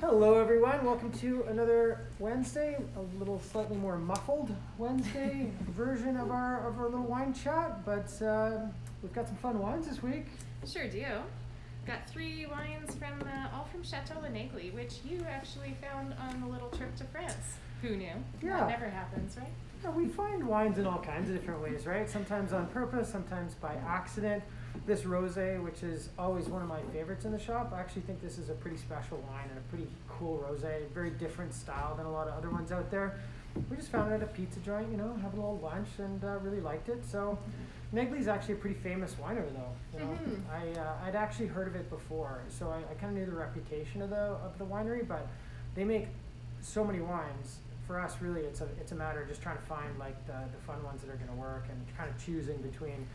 Hello everyone, welcome to another Wednesday, a little slightly more muffled Wednesday version of our little wine chat, but we've got some fun wines this week. Sure do. Got 3 wines from all from Château and Négly, which you actually found on the little trip to France. Who knew? Yeah. That never happens, right? Yeah, we find wines in all kinds of different ways, right? Sometimes on purpose, sometimes by accident. This rosé, which is always one of my favorites in the shop, I actually think this is a pretty special wine and a pretty cool rosé, very different style than a lot of other ones out there. We just found it at a pizza joint, having a little lunch, and really liked it. So Négly's actually a pretty famous winery, though. I'd actually heard of it before, so I kind of knew the reputation of the winery, but they make so many wines. For us, really, it's a matter of just trying to find like the fun ones that are going to work and kind of choosing between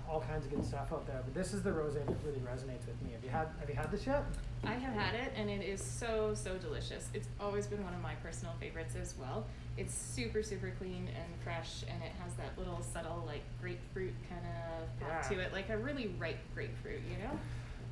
all kinds of good stuff out there. But this is the rosé that really resonates with me. Have you had this yet? I have had it, and it is so delicious. It's always been one of my personal favorites as well. It's super clean and fresh, and it has that little subtle like grapefruit kind of pop to it, like a really ripe grapefruit,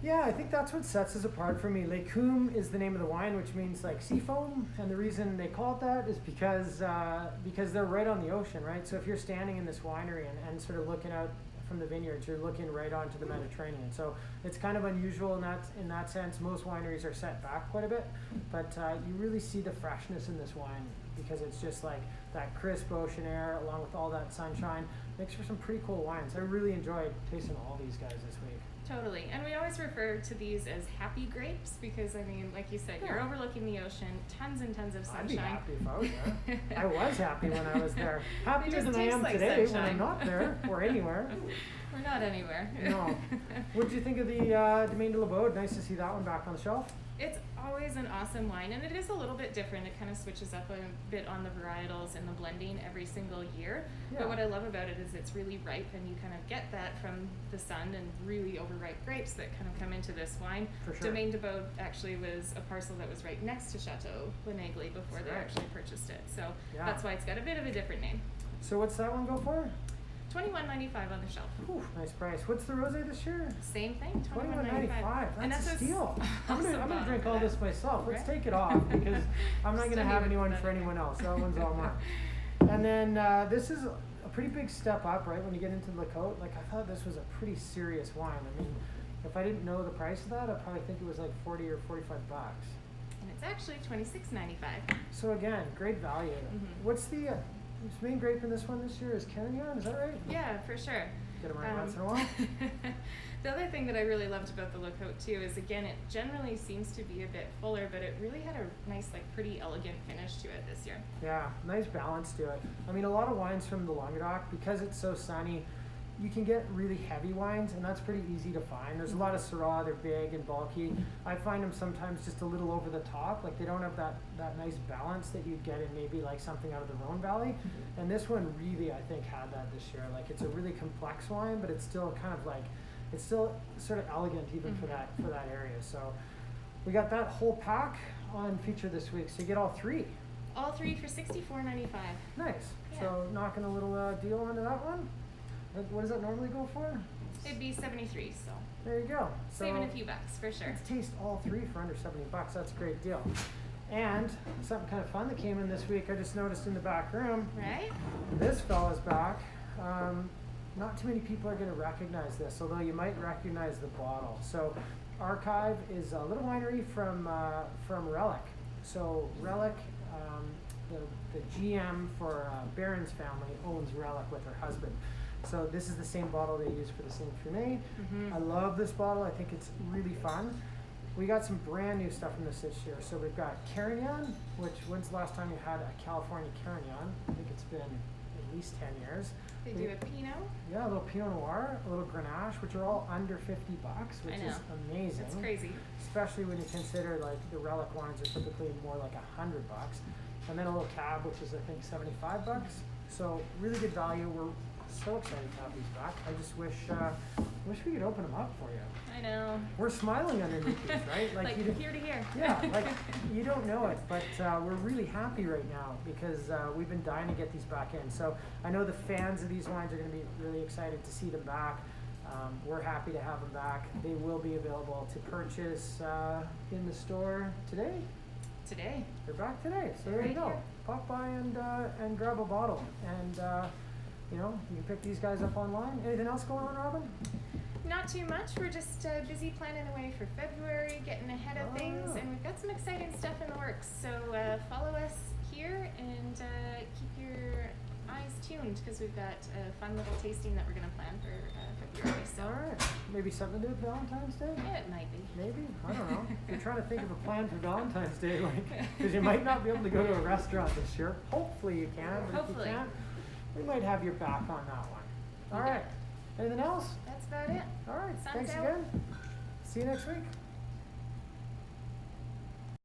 Yeah, I think that's what sets us apart for me. L'écume is the name of the wine, which means like sea foam, and the reason they call it that is because they're right on the ocean, right? So if you're standing in this winery and sort of looking out from the vineyards, you're looking right onto the Mediterranean. So it's kind of unusual in that sense. Most wineries are set back quite a bit, but you really see the freshness in this wine because it's just like that crisp ocean air along with all that sunshine. Makes for some pretty cool wines. I really enjoyed tasting all these guys this week. Totally. And we always refer to these as happy grapes because, I mean, like you said, you're overlooking the ocean, tons and tons of sunshine. I'd be happy if I was there. I was happy when I was there. Happier than I am like today sunshine. when I'm not there or anywhere. We're not anywhere. No. What did you think of the Domaine de la Baude? Nice to see that one back on the shelf. It's always an awesome wine, and it is a little bit different. It kind of switches up a bit on the varietals and the blending every single year. Yeah. But what I love about it is it's really ripe, and you kind of get that from the sun and really overripe grapes that kind of come into this wine. For sure. Domaine de Baude actually was a parcel that was right next to Château Négly before they actually purchased it. So that's why it's got a bit of a different name. So what's that one go for? $21.95 on the shelf. Ooh, nice price. What's the rosé this year? Same thing, $21.95. That's a steal. I'm awesome gonna drink all this myself. Let's take it off because I'm not gonna have anyone for anyone else. That one's all mine. And then this is a pretty big step up, right? When you get into Le Côte, like I thought this was a pretty serious wine. I mean, if I didn't know the price of that, I'd probably think it was like 40 or 45 bucks. And it's actually $26.95. So again, great value. What's the main grape in this one this year is Carignan, is that right? Yeah, for sure. Get them right once in a while. The other thing that I really loved about the Le Côte too is, again, it generally seems to be a bit fuller, but it really had a nice, like, pretty elegant finish to it this year. Yeah, nice balance to it. I mean, a lot of wines from the Languedoc, because it's so sunny, you can get really heavy wines, and that's pretty easy to find. There's a lot of Syrah, they're big and bulky. I find them sometimes just a little over the top, like they don't have that nice balance that you'd get in maybe like something out of the Rhone Valley. And this one really, I think, had that this year. Like it's a really complex wine, but it's still kind of like, it's still sort of elegant even for that area. So we got that whole pack on feature this week, so you get all 3. All 3 for $64.95. Nice. Yeah. So knocking a little deal onto that one. What does that normally go for? It'd be $73, so there you go. So saving a few bucks for sure. let's taste all 3 for under $70. That's a great deal. And something kind of fun that came in this week, I just noticed in the back room. Right? This fella's back. Not too many people are going to recognize this, although you might recognize the bottle. So Archive is a little winery from Relic. So Relic, the GM for Barron's family owns Relic with her husband. So this is the same bottle they use for the Saint Fumé. I love this bottle. I think it's really fun. We got some brand new stuff from this year. So we've got Carignan, which, when's the last time you had a California Carignan? I think it's been at least 10 years. They do a Pinot. Yeah, a little Pinot Noir, a little Grenache, which are all under $50, which is amazing. It's crazy. Especially when you consider like the Relic wines are typically more like $100. And then a little Cab, which is I think $75. So really good value. We're so excited to have these back. I just wish we could open them up for you. I know. We're smiling underneath these, right? Like ear to ear. Yeah, like you don't know it, but we're really happy right now because we've been dying to get these back in. So I know the fans of these wines are going to be really excited to see them back. We're happy to have them back. They will be available to purchase in the store today. Today. They're back today, so there you Right go. here. Pop by and grab a bottle, and you know, you can pick these guys up online. Anything else going on, Robin? Not too much. We're just busy planning away for February, getting ahead of things, Oh. and we've got some exciting stuff in the works. So follow us here and keep your eyes tuned because we've got a fun little tasting that we're going to plan for February. So All right, maybe something to do with Valentine's Day? yeah, it might be. Maybe, I don't know. You're trying to think of a plan for Valentine's Day, like, because you might not be able to go to a restaurant this year. Hopefully you can, but Hopefully. if you can't, we might have your back on that one. All Okay. right, anything else? That's about it. All right, Sun's thanks out. again. See you next week.